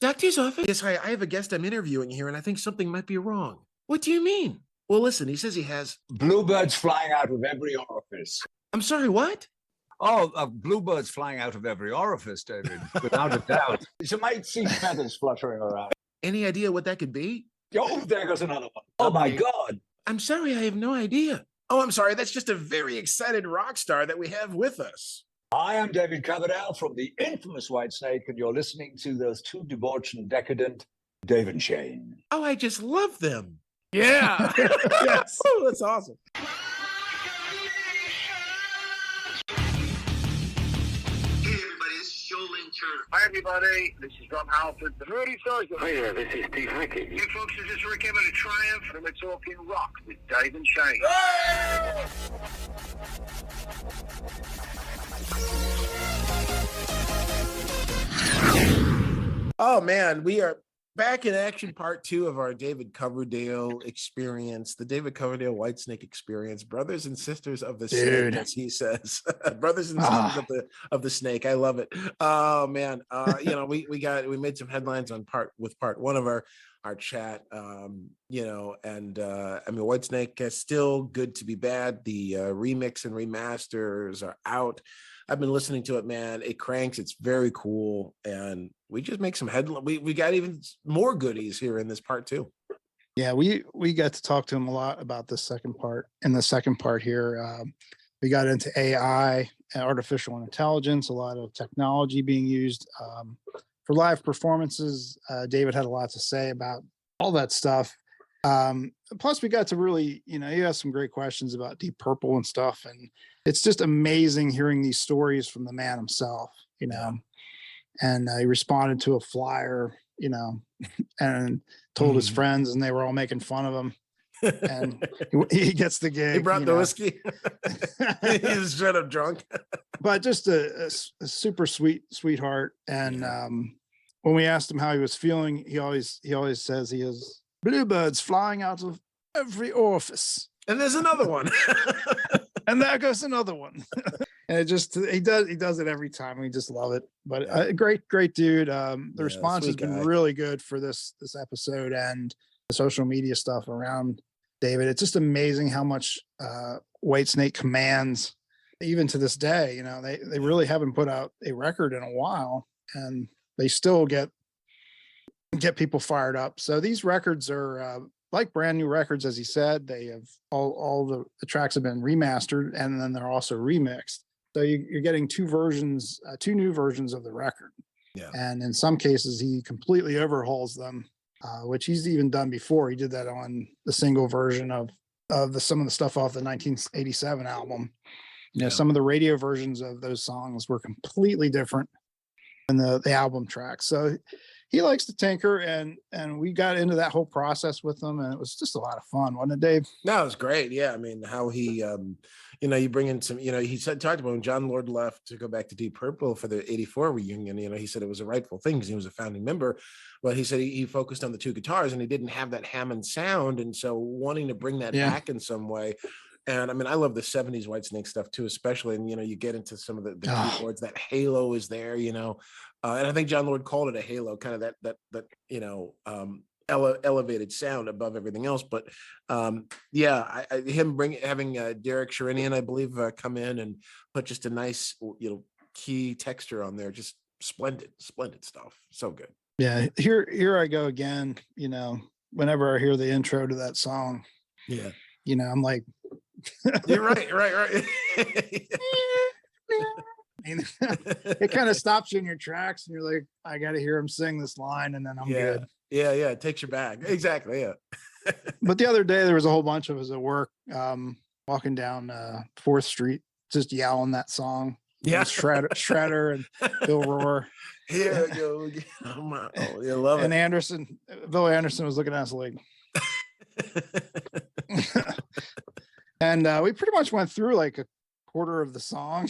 Doctor's office? Yes, hi. I have a guest I'm interviewing here, and I think something might be wrong. What do you mean? Well, listen, he says he has. Bluebirds flying out of every orifice. I'm sorry, what? Oh, bluebirds flying out of every orifice, David, without a doubt. You might see feathers fluttering around. Any idea what that could be? Oh, there goes another one. Oh, my God. I'm sorry, I have no idea. Oh, I'm sorry. That's just a very excited rock star that we have with us. I am David Coverdale from the infamous Whitesnake, and you're listening to those two debauched and decadent Dave and Shane. Oh, I just love them. Yeah. Yes. Oh, that's awesome. Hi, everybody. This is Rob Halford. Rudy Sargent. Hi there, this is Steve Hackett. You folks are just Rick Emmett of Triumph, and we're talking rock with Dave and Shane. Oh, man, we are back in action, part 2 of our David Coverdale experience, the David Coverdale Whitesnake experience, brothers and sisters of the snake, as he says. Brothers and sisters of the snake. I love it. Oh man, we made some headlines on part 1 of our chat. And Whitesnake is still good to be bad. The remix and remasters are out. I've been listening to it, man. It cranks. It's very cool, and we just make some headlines. We got even more goodies here in this part 2. Yeah, we got to talk to him a lot about the second part. In the second part here, we got into AI and artificial intelligence, a lot of technology being used for live performances. David had a lot to say about all that stuff. Plus, we got to really, he has some great questions about Deep Purple and stuff, and it's just amazing hearing these stories from the man himself, And he responded to a flyer, and told his friends, and they were all making fun of him. And he gets the gig. He brought the whiskey. He was straight up drunk. But just a super sweetheart. And when we asked him how he was feeling, he always says he has bluebirds flying out of every orifice. And there's another one. And there goes another one. And he does it every time. We just love it. But great dude. The response has been really good for this episode and the social media stuff around David. It's just amazing how much Whitesnake commands, even to this day. They really haven't put out a record in a while, and they still get people fired up. So these records are like brand new records, as he said. They have all the tracks have been remastered, and then they're also remixed. So you're getting two new versions of the record. Yeah. And in some cases, he completely overhauls them, which he's even done before. He did that on the single version of some of the stuff off the 1987 album. Some of the radio versions of those songs were completely different than the album tracks. So he likes to tinker, and we got into that whole process with him, and it was just a lot of fun, wasn't it, Dave? No, it was great. Yeah, I mean, how he, you bring in some, he talked about when John Lord left to go back to Deep Purple for the '84 reunion. He said it was a rightful thing because he was a founding member, but he said he focused on the two guitars and he didn't have that Hammond sound, and so wanting to bring that back in some way. And I mean, I love the 70s Whitesnake stuff too, especially. And, you get into some of the keyboards, that halo is there, and I think John Lord called it a halo, kind of that elevated sound above everything else. But having Derek Sherinian, I believe, come in and put just a nice, key texture on there. Just splendid stuff. So good. Yeah. Here I go again, whenever I hear the intro to that song, I'm like, you're right. It kind of stops you in your tracks, and you're like, I got to hear him sing this line, and then I'm good. Yeah, it takes you back. Exactly, yeah. But the other day, there was a whole bunch of us at work, walking down 4th Street, just yelling that song. Yeah, Shredder and Bill Roar. Here we go again. Oh, you love it. And Bill Anderson was looking at us like, and we pretty much went through like a quarter of the song.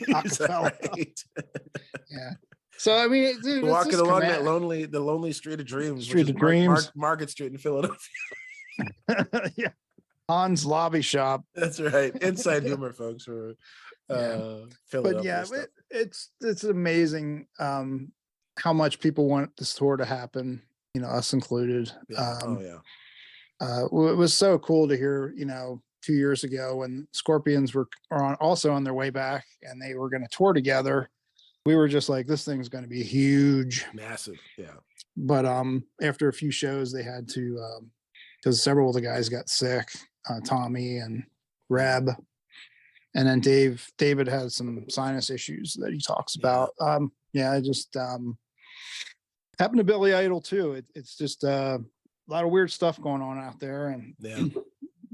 Right. Yeah. So I mean, dude, walking along the lonely street of dreams, Market Street in Philadelphia. Yeah. Hans Lobby Shop. That's right. Inside humor, folks. For Philadelphia. But yeah, it's amazing. how much people want this tour to happen, us included. Yeah. Oh yeah. It was so cool to hear, 2 years ago when Scorpions were also on their way back and they were going to tour together. We were just like, this thing's going to be huge, massive. Yeah. But after a few shows, they had to, because several of the guys got sick, Tommy and Reb, and then David had some sinus issues that he talks about. I just happened to Billy Idol too. It's just a lot of weird stuff going on out there, and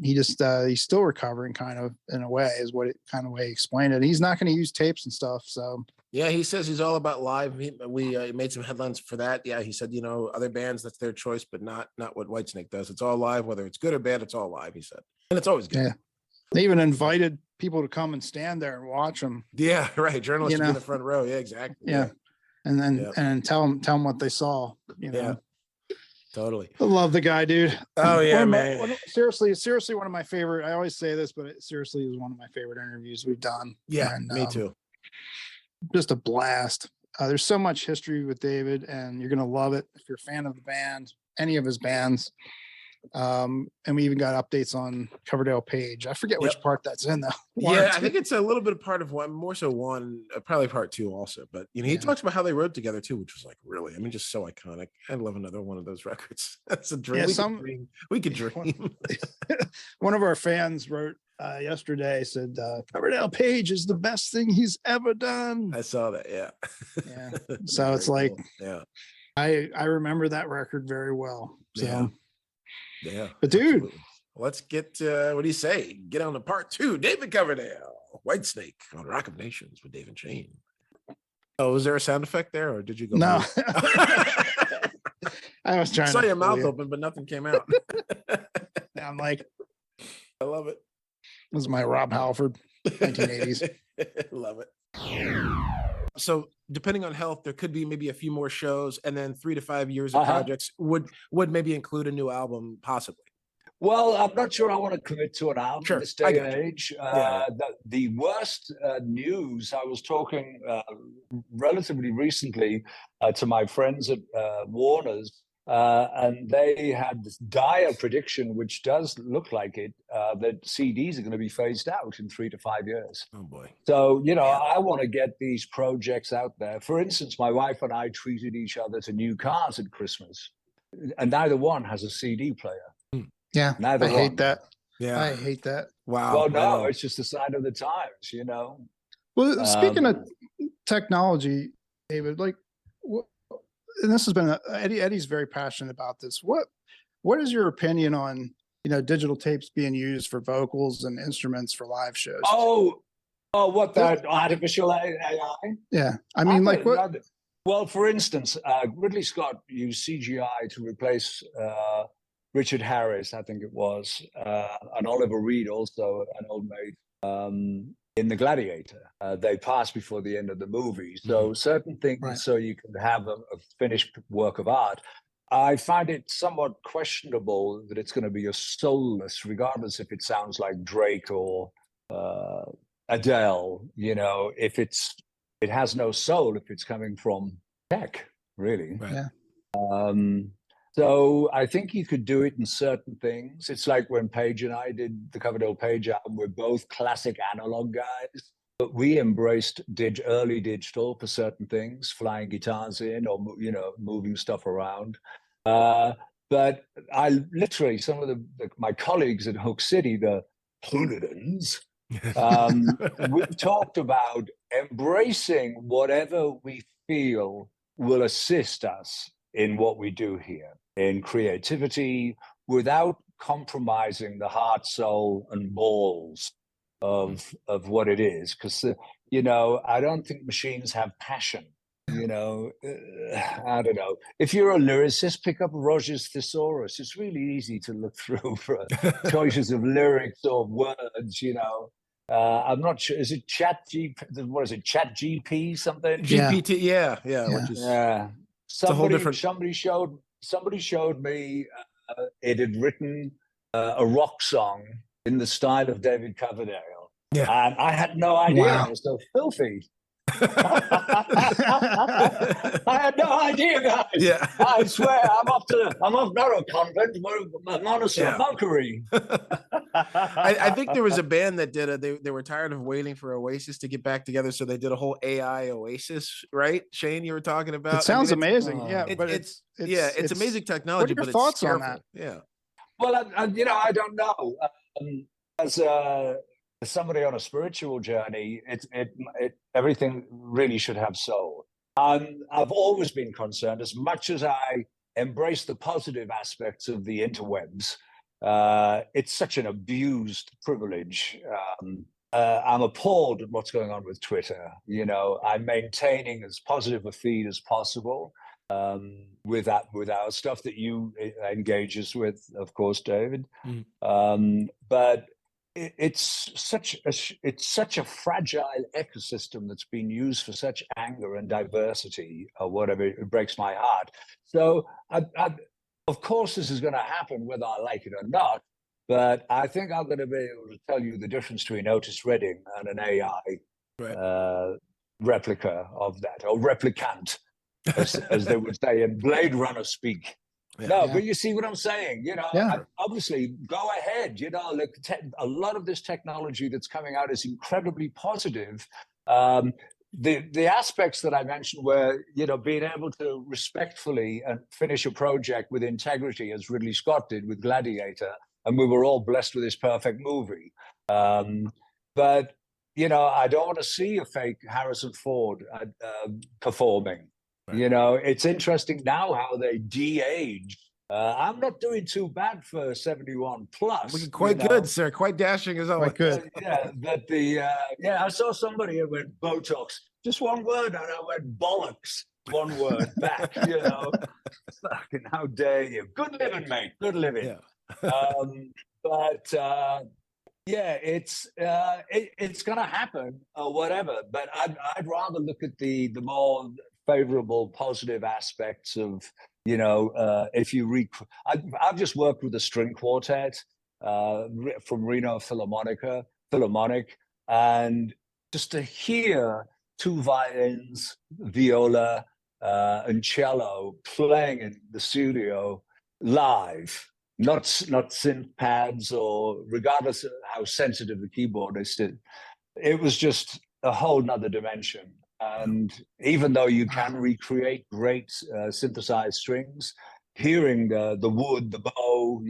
he's still recovering, kind of, in a way, is what it kind of way he explained it. He's not going to use tapes and stuff, so. Yeah, he says he's all about live. We made some headlines for that. Yeah, he said, other bands, that's their choice, but not what Whitesnake does. It's all live, whether it's good or bad, it's all live, he said. And it's always good. Yeah. They even invited people to come and stand there and watch them. Yeah, right. Journalists to be in the front row. Yeah, exactly. Yeah. And then and tell them what they saw, Yeah. Totally. I love the guy, dude. Oh yeah, man. Seriously, one of my favorite. I always say this, but it seriously is one of my favorite interviews we've done. Yeah, me too. Just a blast. There's so much history with David, and you're gonna love it if you're a fan of the band, any of his bands. And we even got updates on Coverdale Page. I forget which part that's in though. I think it's a little bit of part of one, more so one, probably part two also. But he talks about how they wrote together too, which was like really, just so iconic. I'd love another one of those records. That's a dream. We could dream. One of our fans wrote yesterday, said Coverdale Page is the best thing he's ever done. I saw that. Yeah. So it's like, cool. I remember that record very well. So. Yeah, but dude, absolutely. Let's get what do you say? Get on to part two. David Coverdale, Whitesnake on Rock of Nations with Dave and Shane. Oh, was there a sound effect there, or did you go? No, I was trying. I saw your mouth open, but nothing came out. I'm like, I love it. This is my Rob Halford, 1980s. Love it. So depending on health, there could be maybe a few more shows, and then 3 to 5 years of projects would maybe include a new album, possibly. Well, I'm not sure I want to commit to an album in this day and age. The worst news, I was talking relatively recently to my friends at Warner's, and they had this dire prediction, which does look like it, that CDs are going to be phased out in 3 to 5 years. Oh boy. So, I want to get these projects out there. For instance, my wife and I treated each other to new cars at Christmas, and neither one has a CD player. Yeah, neither I hate that. Yeah, I hate that. Wow. Well, no, it's just a sign of the times, Well, speaking of technology, David, like, and this has been Eddie's very passionate about this. What is your opinion on digital tapes being used for vocals and instruments for live shows? Oh, what, that artificial AI? Yeah, I mean, like what? Well, for instance, Ridley Scott used CGI to replace Richard Harris, I think it was, and Oliver Reed, also an old mate, in The Gladiator. They passed before the end of the movie. So certain things, so you can have a finished work of art. I find it somewhat questionable that it's going to be a soulless, regardless if it sounds like Drake or Adele, if it has no soul if it's coming from tech, really. Right. Yeah. So I think you could do it in certain things. It's like when Paige and I did the Coverdale Page album. We're both classic analog guys, but we embraced early digital for certain things, flying guitars in or moving stuff around. But I literally, some of my colleagues at Hook City, the hooligans, we've talked about embracing whatever we feel will assist us in what we do here, in creativity, without compromising the heart, soul, and balls of what it is. Because I don't think machines have passion. I don't know. If you're a lyricist, pick up Roger's Thesaurus. It's really easy to look through for choices of lyrics or words. I'm not sure. Is it Chat GP something? GPT, yeah. Which is somebody showed me it had written a rock song in the style of David Coverdale. Yeah, and I had no idea. Wow. It was so filthy. I had no idea, guys. Yeah. I swear, I'm off not a convent, but a monastery, Yeah. monkery. I think there was a band that did they were tired of waiting for Oasis to get back together, so they did a whole AI Oasis, right? Shane, you were talking about. It sounds amazing. Oh. Yeah, but it's amazing technology. What are your but thoughts it's on that? Yeah. Well, I don't know. As somebody on a spiritual journey, everything really should have soul. I've always been concerned, as much as I embrace the positive aspects of the interwebs. It's such an abused privilege. I'm appalled at what's going on with Twitter. I'm maintaining as positive a feed as possible. With our stuff that you engages with, of course, David. But it's such a fragile ecosystem that's been used for such anger and diversity or whatever. It breaks my heart. So, of course, this is going to happen whether I like it or not. But I think I'm going to be able to tell you the difference between Otis Redding and an AI replica of that, or replicant, as they would say in Blade Runner speak. Yeah. But you see what I'm saying? Obviously, go ahead. Look, a lot of this technology that's coming out is incredibly positive. The aspects that I mentioned were, being able to respectfully and finish a project with integrity, as Ridley Scott did with Gladiator, and we were all blessed with this perfect movie. But I don't want to see a fake Harrison Ford performing. Right. It's interesting now how they de-age. I'm not doing too bad for 71 plus. Looking quite good, sir. Quite dashing as always. Quite good. But I saw somebody who went Botox, just one word, and I went bollocks, one word back. Fucking how dare you? Good living, mate. Good living. Yeah. It's going to happen or whatever. But I'd rather look at the more favorable, positive aspects of, if you I've just worked with a string quartet from Reno Philharmonic, and just to hear two violins, viola, and cello playing in the studio live, not synth pads, or regardless of how sensitive the keyboardist is, it was just a whole nother dimension. And even though you can recreate great synthesized strings, hearing the wood, the bow,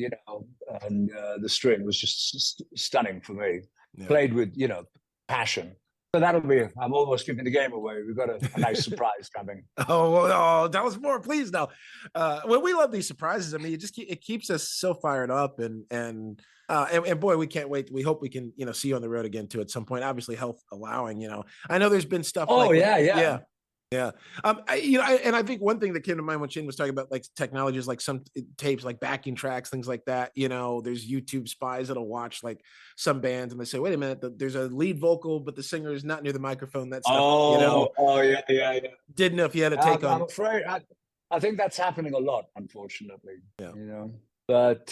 and the string was just stunning for me. Yeah. Played with, passion. So that'll be, I'm almost giving the game away. We've got a nice surprise coming. Oh, tell us more, please. Now, well, we love these surprises. I mean, it keeps us so fired up, and boy, we can't wait. We hope we can, see you on the road again too at some point. Obviously, health allowing. I know there's been stuff. Oh, like, yeah. I think one thing that came to mind when Shane was talking about like technologies, like some tapes, like backing tracks, things like that. There's YouTube spies that'll watch like some bands and they say, wait a minute, there's a lead vocal, but the singer is not near the microphone. That stuff, Oh, yeah. Didn't know if you had a take on. I'm afraid I think that's happening a lot, unfortunately. Yeah. But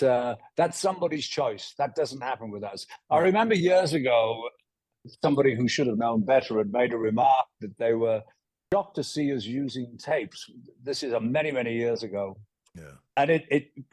that's somebody's choice. That doesn't happen with us. I remember years ago, somebody who should have known better had made a remark that they were shocked to see us using tapes. This is many, many years ago. Yeah. And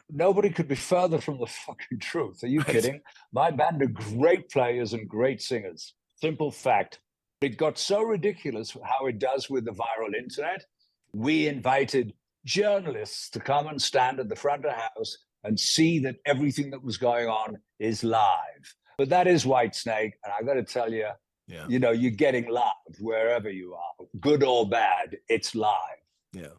nobody could be further from the fucking truth. Are you kidding? My band are great players and great singers. Simple fact. It got so ridiculous how it does with the viral internet. We invited journalists to come and stand at the front of the house and see that everything that was going on is live. But that is Whitesnake, and I got to tell you, you're getting live wherever you are, good or bad. It's live. Yeah.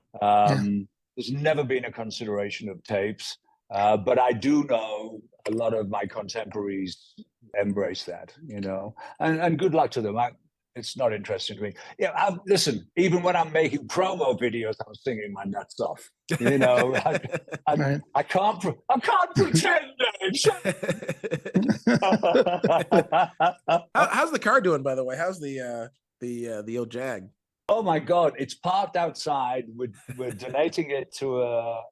There's never been a consideration of tapes, but I do know a lot of my contemporaries embrace that. And good luck to them. It's not interesting to me. Listen, even when I'm making promo videos, I'm singing my nuts off. I can't pretend. How's the car doing, by the way? How's the old Jag? Oh my God, it's parked outside. We're donating it to a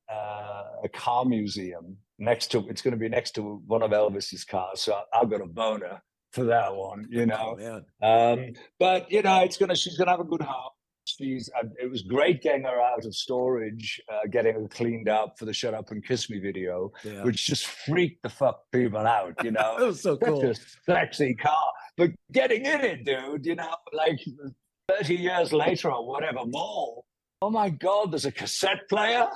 car museum it's going to be next to one of Elvis's cars. So I've got a boner for that one, you know. man. But you know, she's gonna have a good heart. It was great getting her out of storage, getting her cleaned up for the "Shut Up and Kiss Me" video, which just freaked the fuck people out. You know, it was so cool. Such a sexy car, but getting in it, dude. You know, like 30 years later or whatever more. Oh my God, there's a cassette player.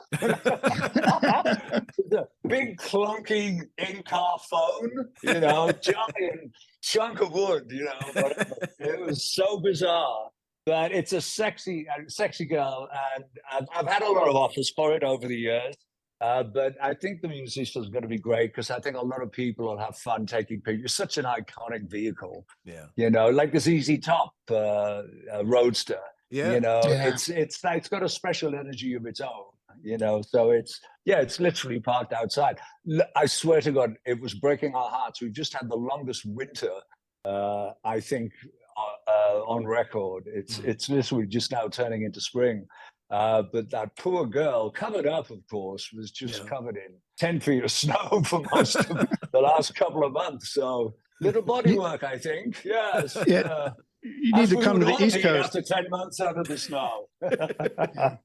The big clunky in-car phone, you know, giant chunk of wood, you know, whatever. It was so bizarre. But it's a sexy girl, and I've had a lot of offers for it over the years. But I think the musician's going to be great because I think a lot of people will have fun taking pictures. It's such an iconic vehicle, you know, like the ZZ Top Roadster. You know, it's got a special energy of its own. You know, so it's literally parked outside. I swear to God, it was breaking our hearts. We've just had the longest winter, I think, on record. It's literally just now turning into spring. But that poor girl, covered up, of course, was just covered in 10 feet of snow for most of the last couple of months. So little body work, I think. Yes. You need to come to the East Coast after 10 months out of the snow. The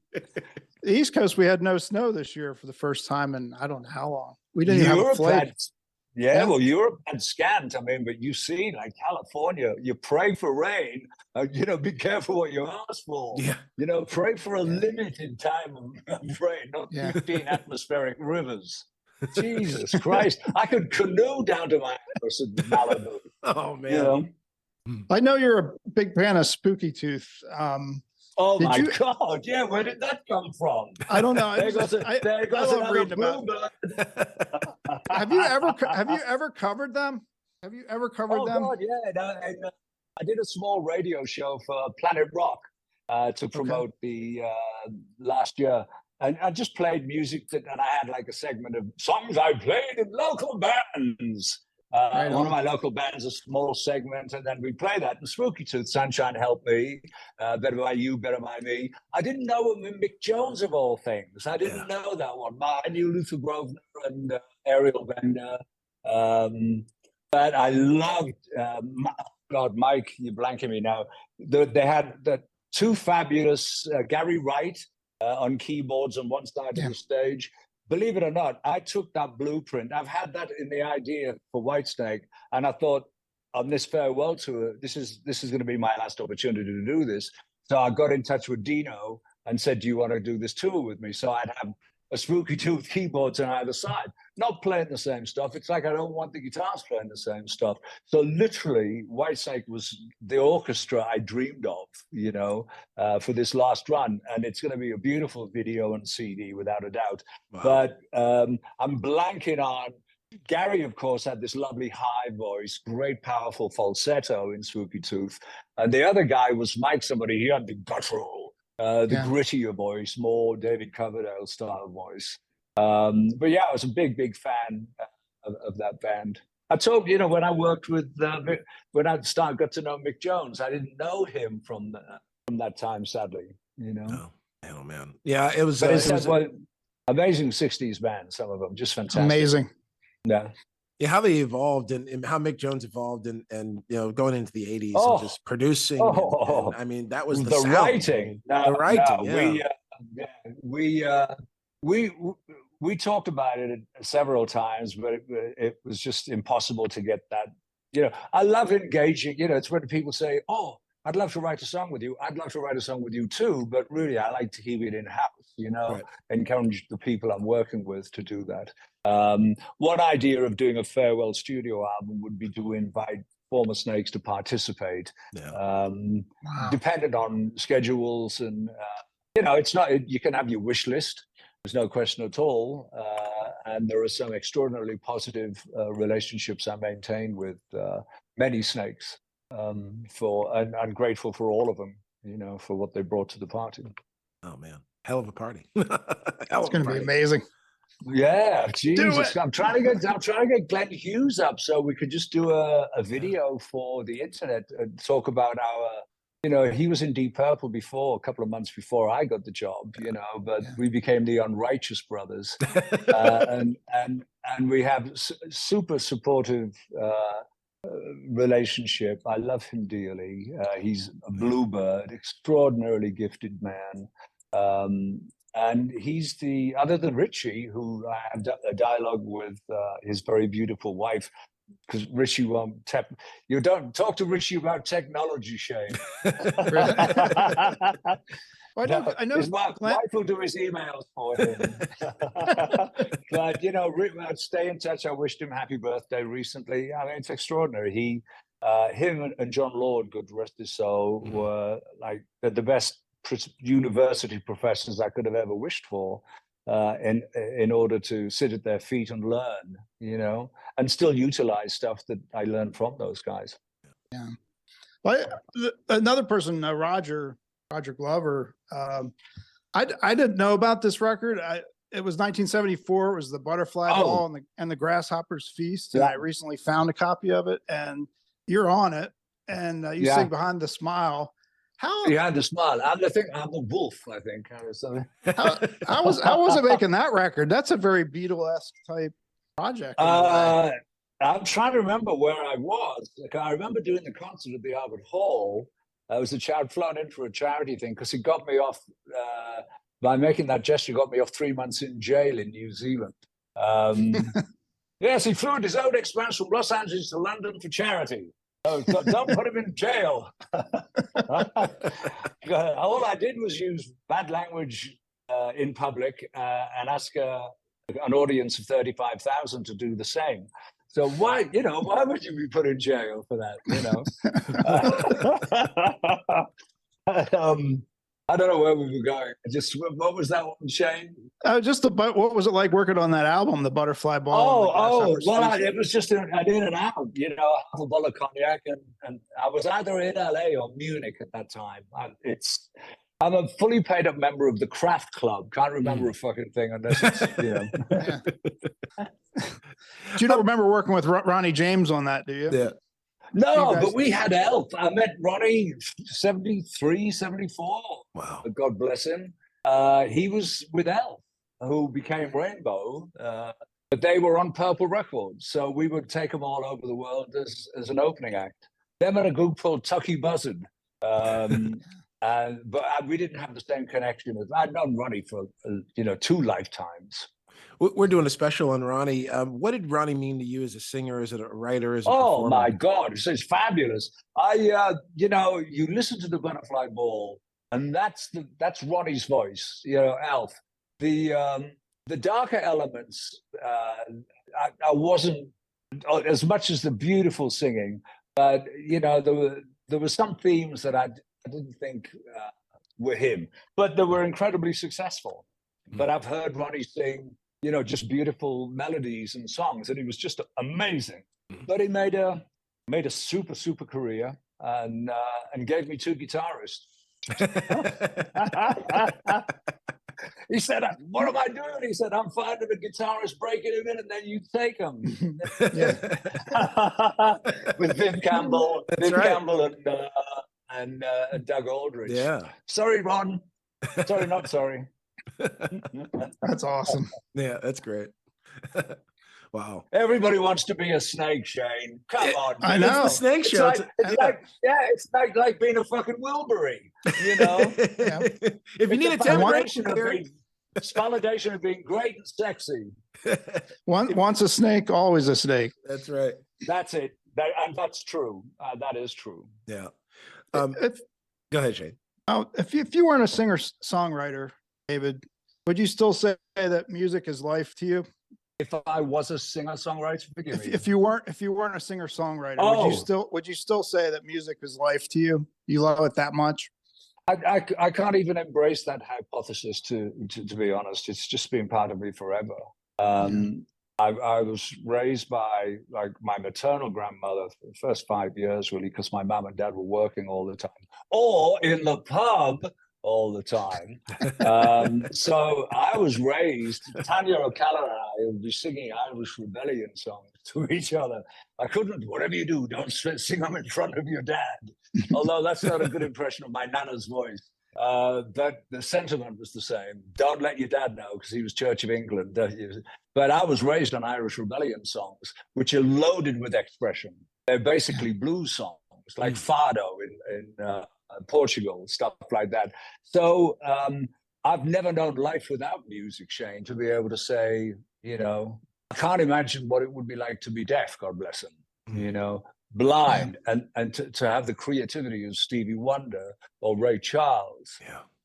East Coast, we had no snow this year for the first time in I don't know how long. We didn't even have a flake. Well, Europe had scant. I mean, but you see, like California, you pray for rain. You know, be careful what you ask for. You know, pray for a limited time of rain, not 15 atmospheric rivers. Jesus Christ! I could canoe down to my house in Malibu. Oh man! You know? I know you're a big fan of Spooky Tooth. Oh my God! Yeah, where did that come from? I don't know. I love reading about. Have you ever covered them? Have you ever covered them? Oh God, yeah. I did a small radio show for Planet Rock to promote the last year, and I just played music and I had like a segment of songs I played in local bands. One of my local bands, a small segment, and then we play that. And Spooky Tooth, Sunshine Help Me, Better By You, Better By Me. I didn't know him in Mick Jones of all things. I didn't know that one. I knew Luther Grosvenor and Ariel Bender. But I loved, God, Mike, you're blanking me now. They had the two fabulous Gary Wright on keyboards on one side of the stage. Believe it or not, I took that blueprint. I've had that in the idea for Whitesnake, and I thought on this farewell tour, this is going to be my last opportunity to do this. So I got in touch with Dino and said, "Do you want to do this tour with me?" So I'd have a Spooky Tooth keyboards on either side, not playing the same stuff. It's like I don't want the guitars playing the same stuff. So literally, Whitesnake was the orchestra I dreamed of, you know, for this last run. And it's going to be a beautiful video and CD without a doubt. Wow. But I'm blanking on, Gary, of course, had this lovely high voice, great powerful falsetto in Spooky Tooth. And the other guy was Mike, somebody, he had the guttural, the grittier voice, more David Coverdale style voice. But yeah, I was a big fan of that band. I told you know, when I worked with, when I got to know Mick Jones, I didn't know him from that time, sadly, you know. Oh man. Yeah, it was, amazing 60s band, some of them, just fantastic. Amazing. Yeah. Yeah, how they evolved and how Mick Jones evolved and you know, going into the 80s and just producing. And, I mean, that was the sound. Writing. The writing. We talked about it several times, but it was just impossible to get that. You know, I love engaging. You know, it's when people say, "Oh, I'd love to write a song with you. I'd love to write a song with you too." But really, I like to keep it in house. You know, encourage the people I'm working with to do that. One idea of doing a farewell studio album would be to invite former Snakes to participate, dependent on schedules and you know, it's not. You can have your wish list. There's no question at all. And there are some extraordinarily positive relationships I maintain with many Snakes. And I'm grateful for all of them, you know, for what they brought to the party. Oh man, hell of a party! It's going to be amazing. Yeah, Jesus! I'm trying to get Glenn Hughes up so we could just do a video for the internet and talk about our. You know, he was in Deep Purple before, a couple of months before I got the job. You know, but we became the Unrighteous Brothers, and we have super supportive relationship. I love him dearly. He's a bluebird, extraordinarily gifted man. And he's other than Richie, who I have a dialogue with his very beautiful wife, because Richie won't you don't talk to Richie about technology, Shane. Well, I know his wife will do his emails for him. But, stay in touch. I wished him happy birthday recently. I mean, it's extraordinary. Him and John Lord, God rest his soul, were like the best university professors I could have ever wished for, in order to sit at their feet and learn, and still utilize stuff that I learned from those guys. Yeah. Well, another person, Roger Glover. I didn't know about this record. It was 1974. It was the Butterfly Ball and the Grasshopper's Feast. And I recently found a copy of it, and you're on it, and you sing Behind the Smile. Behind the Smile. I'm the wolf, I think. Or something. How was it making that record? That's a very Beatle-esque type project. I'm trying to remember where I was. Like, I remember doing the concert at the Albert Hall. I was a child flown in for a charity thing because he got me off, by making that gesture, got me off 3 months in jail in New Zealand. Yes, he flew at his own expense from Los Angeles to London for charity. Oh, don't put him in jail. All I did was use bad language in public and ask an audience of 35,000 to do the same. So why would you be put in jail for that? I don't know where we were going. What was that one, Shane? Just about what was it like working on that album, The Butterfly Ball? It was just an in and out, a bottle of cognac, and I was either in LA or Munich at that time. I'm a fully paid up member of the Craft Club. Can't remember a fucking thing unless it's, You don't remember working with Ronnie James on that, do you? Yeah. No, but we had Elf. I met Ronnie 73, 74. Wow. God bless him. He was with Elf, who became Rainbow, but they were on Purple Records. So we would take them all over the world as an opening act. Them and a group called Tucky Buzzard. But we didn't have the same connection. I'd known Ronnie for 2 lifetimes. We're doing a special on Ronnie. What did Ronnie mean to you as a singer, as a writer, as a performer? Oh my God, it's fabulous. You listen to the Butterfly Ball, and that's Ronnie's voice. Alf. The darker elements, I wasn't as much as the beautiful singing, but there were some themes that I didn't think were him, but they were incredibly successful. But I've heard Ronnie sing, just beautiful melodies and songs, and he was just amazing. But he made a super career and gave me 2 guitarists. He said, "What am I doing?" He said, "I'm finding a guitarist, breaking him in, and then you take him." With Vin Campbell, Campbell and Doug Aldrich. Yeah. Sorry, Ron. Sorry, not sorry. That's awesome. Yeah, that's great. Wow. Everybody wants to be a snake, Shane. Come on. I know. It's the snake show. It's like being a fucking Wilbury, If you need a validation of being great and sexy. Once a snake, always a snake. That's right. That's it. That's true. That is true. Yeah. Go ahead, Shane. If you weren't a singer-songwriter, David, would you still say that music is life to you? If I was a singer-songwriter, forgive me. If you weren't a singer-songwriter, would you still say that music is life to you? You love it that much? I can't even embrace that hypothesis to be honest. It's just been part of me forever. I was raised by my maternal grandmother for the first 5 years, really, because my mom and dad were working all the time, or in the pub all the time. So I was raised, Tanya O'Callaghan and I would be singing Irish Rebellion songs to each other. I couldn't, whatever you do, don't sing them in front of your dad. Although that's not a good impression of my nana's voice. But the sentiment was the same. Don't let your dad know, because he was Church of England. But I was raised on Irish Rebellion songs, which are loaded with expression. They're basically blues songs, like Fado in Portugal, stuff like that. So I've never known life without music, Shane, to be able to say, I can't imagine what it would be like to be deaf, God bless him, blind, and to have the creativity of Stevie Wonder or Ray Charles.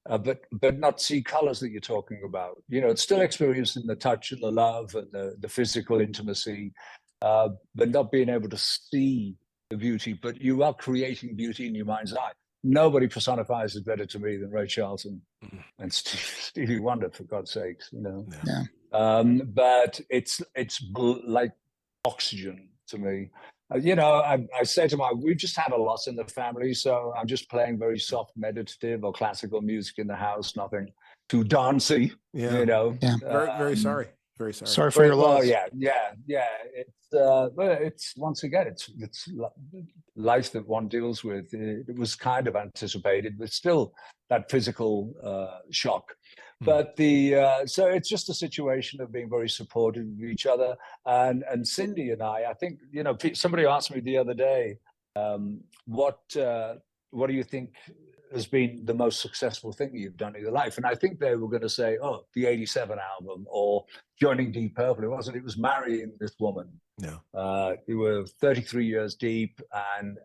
But not see colors that you're talking about. It's still experiencing the touch and the love and the physical intimacy, but not being able to see the beauty. But you are creating beauty in your mind's eye. Nobody personifies it better to me than Ray Charles and Stevie Wonder, for God's sakes. But it's like oxygen to me. I say to we've just had a loss in the family, so I'm just playing very soft, meditative or classical music in the house, nothing too dancey. Very, very sorry. Very sorry. Sorry for your loss. Yeah. It's once again, it's life that one deals with. It was kind of anticipated, but still that physical shock. But so it's just a situation of being very supportive of each other. And Cindy and I think, somebody asked me the other day, what do you think has been the most successful thing you've done in your life? And I think they were going to say, the 87 album or joining Deep Purple. It wasn't. It was marrying this woman. We were 33 years deep and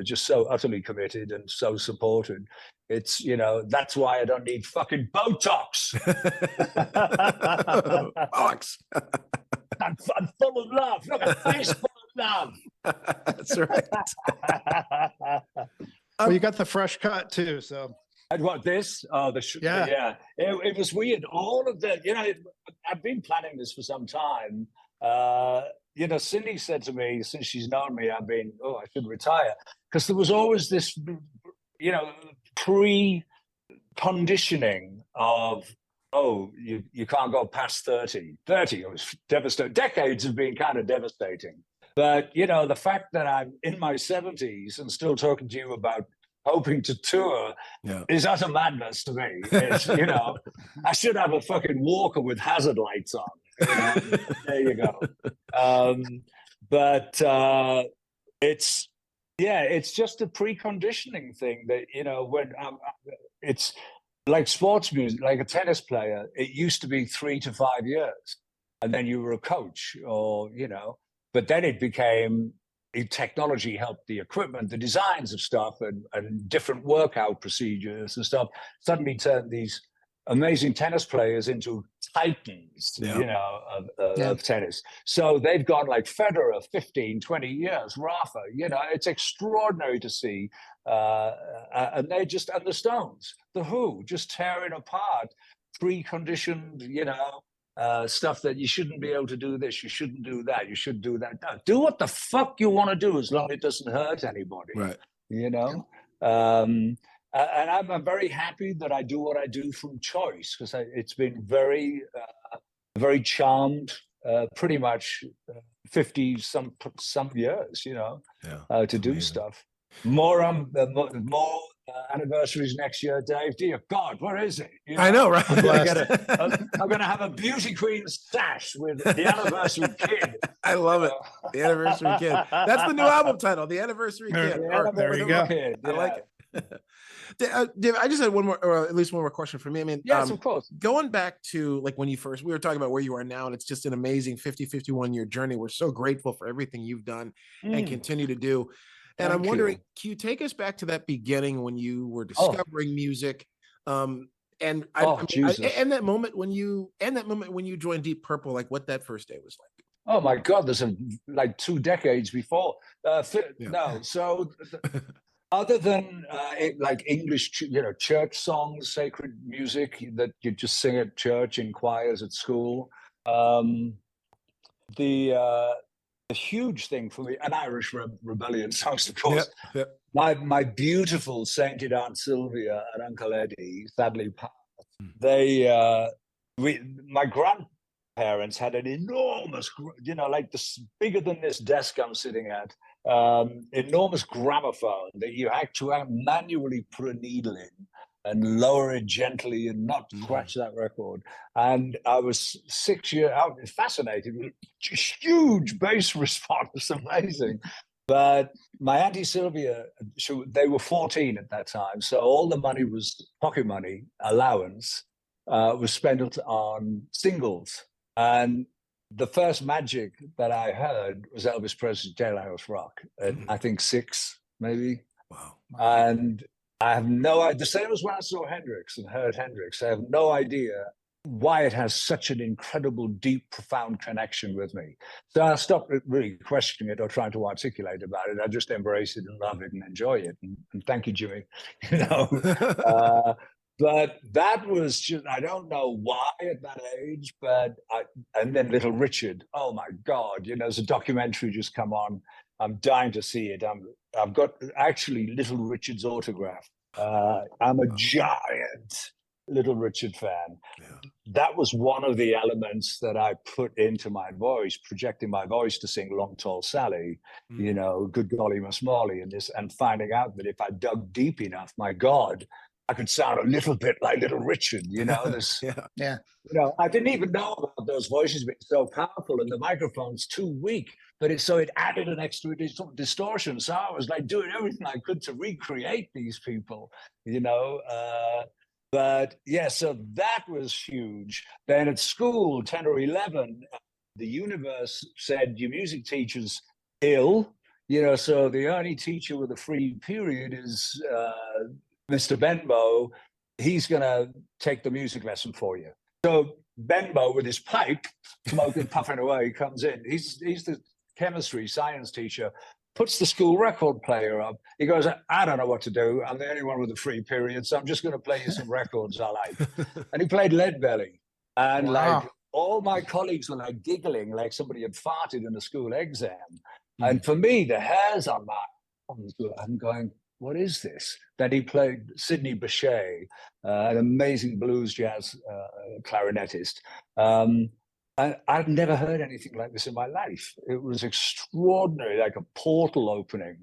just so utterly committed and so supported. It's, that's why I don't need fucking Botox. Box. I'm full of love. Look at face full of love. That's right. Well, you got the fresh cut too, so. And what this? Oh, yeah. It was weird. All of the, I've been planning this for some time. Cindy said to me, since she's known me, I should retire, because there was always this, pre-conditioning of, you can't go past 30. 30, it was devastating. Decades have been kind of devastating. But, the fact that I'm in my 70s and still talking to you about hoping to tour is utter madness to me. It's, I should have a fucking walker with hazard lights on. There you go. But it's just a preconditioning thing that, when it's like sports music, like a tennis player, it used to be 3 to 5 years. And then you were a coach or, but then it became, technology helped the equipment, the designs of stuff and different workout procedures and stuff suddenly turned these amazing tennis players into titans, of tennis. So they've gone like Federer, 15, 20 years, Rafa, it's extraordinary to see. And the Stones, The Who, just tearing apart preconditioned, stuff that you shouldn't be able to do this, you shouldn't do that, you should do that. No, do what the fuck you want to do as long as it doesn't hurt anybody. Right. And I'm very happy that I do what I do from choice, because it's been very, very charmed, pretty much 50 some years, to do stuff. More anniversaries next year, Dave. Dear God, where is it? I know, right? I'm going to have a beauty queen stash with the anniversary kid. I love it. The anniversary kid. That's the new album title, The Anniversary Kid. There you go. Kid. I like it. Dave, I just had one more, or at least one more question for me. I mean, yes, of course. Going back to like when we were talking about where you are now, and it's just an amazing 51 year journey. We're so grateful for everything you've done and continue to do. And I'm wondering, can you take us back to that beginning when you were discovering music? And that moment when you joined Deep Purple, like what that first day was like. Oh my God, there's like 2 decades before. No, so other than like English, church songs, sacred music that you just sing at church in choirs at school, the huge thing for me, and Irish rebellion songs, of course. My beautiful sainted Aunt Sylvia and Uncle Eddie sadly passed. My grandparents had an enormous, like this bigger than this desk I'm sitting at, enormous gramophone that you had to manually put a needle in and lower it gently and not scratch that record. And I was 6 years out, fascinated with huge bass response, amazing. But my Auntie Sylvia, they were 14 at that time. So all the money was pocket money, allowance, was spent on singles. And the first magic that I heard was Elvis Presley's Jailhouse Rock at, I think, 6, maybe. Wow. And I have no idea. The same as when I saw Hendrix and heard Hendrix. I have no idea why it has such an incredible, deep, profound connection with me. So I stopped really questioning it or trying to articulate about it. I just embrace it and love it and enjoy it. And thank you, Jimmy. You know, but that was just, I don't know why at that age, but and then Little Richard, oh my God, you know, there's a documentary just come on. I'm dying to see it. I've got actually Little Richard's autograph. I'm a giant Little Richard fan. Yeah. That was one of the elements that I put into my voice, projecting my voice to sing Long Tall Sally, you know, Good Golly Miss Molly, and finding out that if I dug deep enough, my God, I could sound a little bit like Little Richard, you know. This, yeah. You know, I didn't even know about those voices being so powerful, and the microphone's too weak. But it added an extra distortion. So I was like doing everything I could to recreate these people, you know. But yeah, so that was huge. Then at school, 10 or 11, the universe said your music teacher's ill, you know. So the only teacher with a free period is Mr. Benbow. He's going to take the music lesson for you. So Benbow, with his pipe, smoking, puffing away, comes in. He's the chemistry science teacher, puts the school record player up. He goes, I don't know what to do. I'm the only one with a free period, so I'm just going to play you some records I like. And he played Leadbelly. And like all my colleagues were like giggling like somebody had farted in a school exam. And for me, the hairs on my arms were, I'm going, what is this? That he played Sidney Bechet, an amazing blues jazz clarinetist. And I've never heard anything like this in my life. It was extraordinary, like a portal opening.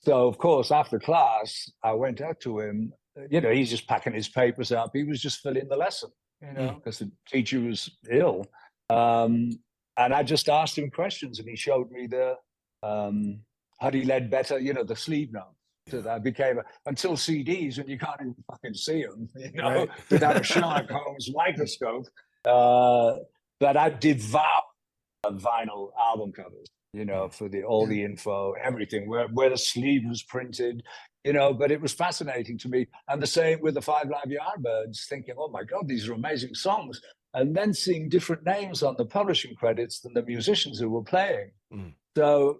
So, of course, after class, I went out to him. You know, he's just packing his papers up. He was just filling the lesson, you know, because the teacher was ill. And I just asked him questions, and he showed me the Huddy Ledbetter, you know, the sleeve notes. So that became until CDs, and you can't even fucking see them, you know, without a Sherlock Holmes microscope. But I devoured vinyl album covers, you know, for all the info, everything, where the sleeve was printed, you know. But it was fascinating to me. And the same with the Five Live Yardbirds, thinking, oh my God, these are amazing songs. And then seeing different names on the publishing credits than the musicians who were playing. So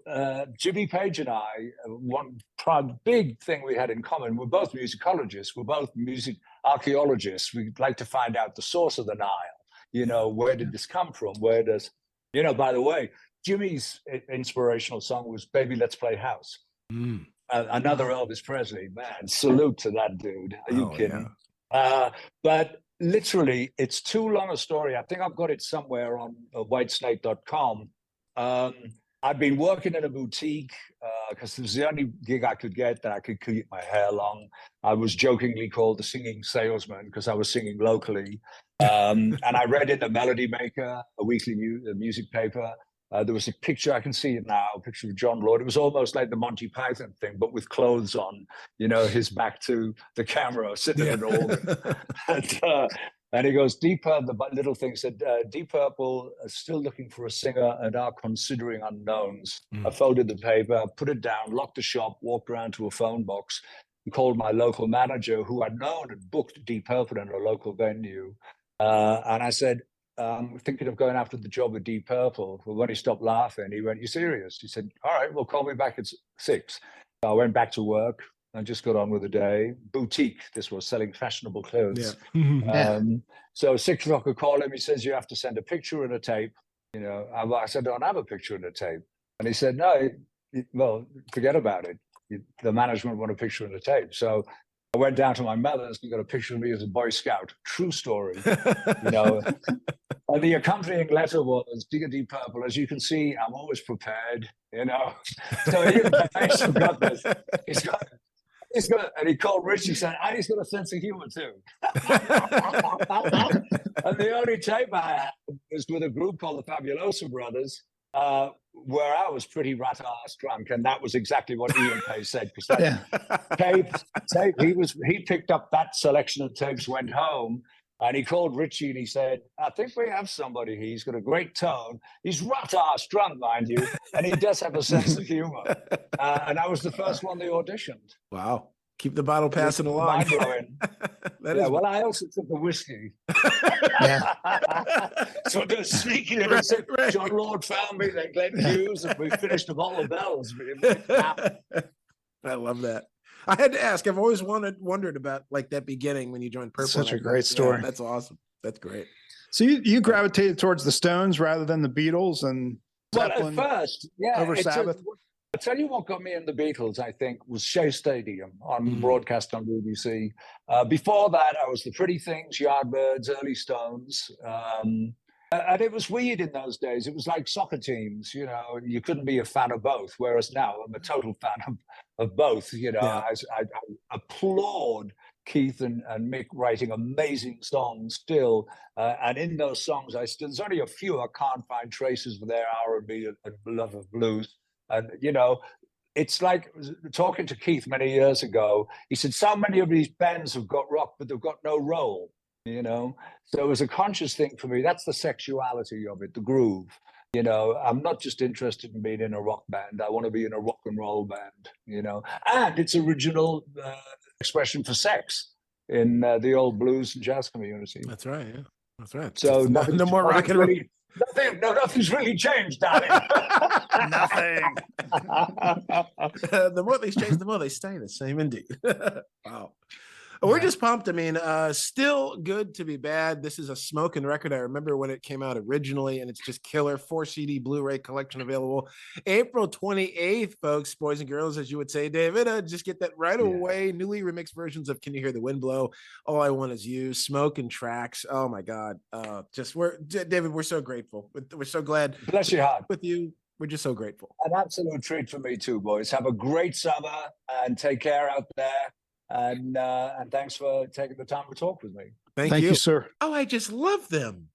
Jimmy Page and I, one big thing we had in common, we're both musicologists, we're both music archaeologists. We like to find out the source of the Nile. You know, where did this come from? Where does, you know, by the way, Jimmy's inspirational song was Baby, Let's Play House. Another Elvis Presley, man, salute to that dude. Are you kidding? Yeah. But literally, it's too long a story. I think I've got it somewhere on whitesnake.com. I've been working in a boutique because it was the only gig I could get that I could keep my hair long. I was jokingly called the singing salesman because I was singing locally. And I read in the Melody Maker, a weekly music paper. There was a picture, I can see it now, a picture of John Lord. It was almost like the Monty Python thing, but with clothes on, you know, his back to the camera, sitting at an organ. And he goes, Deep Purple, the little thing said, Deep Purple are still looking for a singer and are considering unknowns. I folded the paper, put it down, locked the shop, walked around to a phone box, and called my local manager, who I'd known had booked Deep Purple in a local venue. And I said, I'm thinking of going after the job with Deep Purple. Well, when he stopped laughing, he went, you serious? He said, all right, well, call me back at 6. So I went back to work. I just got on with the day. Boutique, this was selling fashionable clothes. So 6 o'clock, I call him. He says, you have to send a picture and a tape. You know, I said, I don't have a picture and a tape. And he said, no, well, forget about it. The management want a picture and a tape. So I went down to my mother's and got a picture of me as a Boy Scout. True story. You know. And the accompanying letter was, Dear Deep Purple, as you can see, I'm always prepared, you know. So he's got this. He's got, and he called Rich, he said, and he's got a sense of humor too. And the only tape I had was with a group called the Fabuloso Brothers. where I was pretty rat-ass drunk, and that was exactly what Ian Pay said, because that Yeah. he picked up that selection of tapes, went home, and he called Richie and he said, I think we have somebody here. He's got a great tone. He's rat-ass drunk, mind you, and he does have a sense of humor. And I was the first one they auditioned. Wow. Keep the bottle passing along. Mind-blowing. That is well, I also took the whiskey. Yeah. So they're sneaking in and said, John Lord found me, then Glenn Hughes, and we finished a bottle of bells. I love that. I had to ask. I've always wondered about like that beginning when you joined Purple. Such a great story. Yeah, that's awesome. That's great. So you gravitated towards the Stones rather than the Beatles and Zeppelin well, at first, yeah. over Sabbath? I'll tell you what got me in the Beatles, I think, was Shea Stadium on broadcast on BBC. Before that, I was the Pretty Things, Yardbirds, early Stones. And it was weird in those days. It was like soccer teams, you know, you couldn't be a fan of both. Whereas now I'm a total fan of both. You know, I applaud Keith and Mick writing amazing songs still. And in those songs, there's only a few I can't find traces of their R&B and love of blues. And, you know, it's like talking to Keith many years ago. He said, so many of these bands have got rock, but they've got no roll, you know? So it was a conscious thing for me. That's the sexuality of it, the groove. You know, I'm not just interested in being in a rock band. I want to be in a rock and roll band, you know? And it's original expression for sex in the old blues and jazz community. That's right, yeah. That's right. So no more rock and roll. Nothing's really changed, darling. Nothing. The more they change, the more they stay the same, indeed. Wow. We're just pumped. I mean, still good to be bad. This is a smoking record. I remember when it came out originally, and it's just killer. 4 CD Blu-ray collection available April 28th, folks, boys and girls, as you would say, David. Just get that right away. Newly remixed versions of Can You Hear the Wind Blow? All I Want Is You, Smoking Tracks. Oh my God. David, we're so grateful. We're so glad. Bless your heart. With you. We're just so grateful. An absolute treat for me too, boys. Have a great summer and take care out there. And thanks for taking the time to talk with me. Thank you, sir. Oh, I just love them.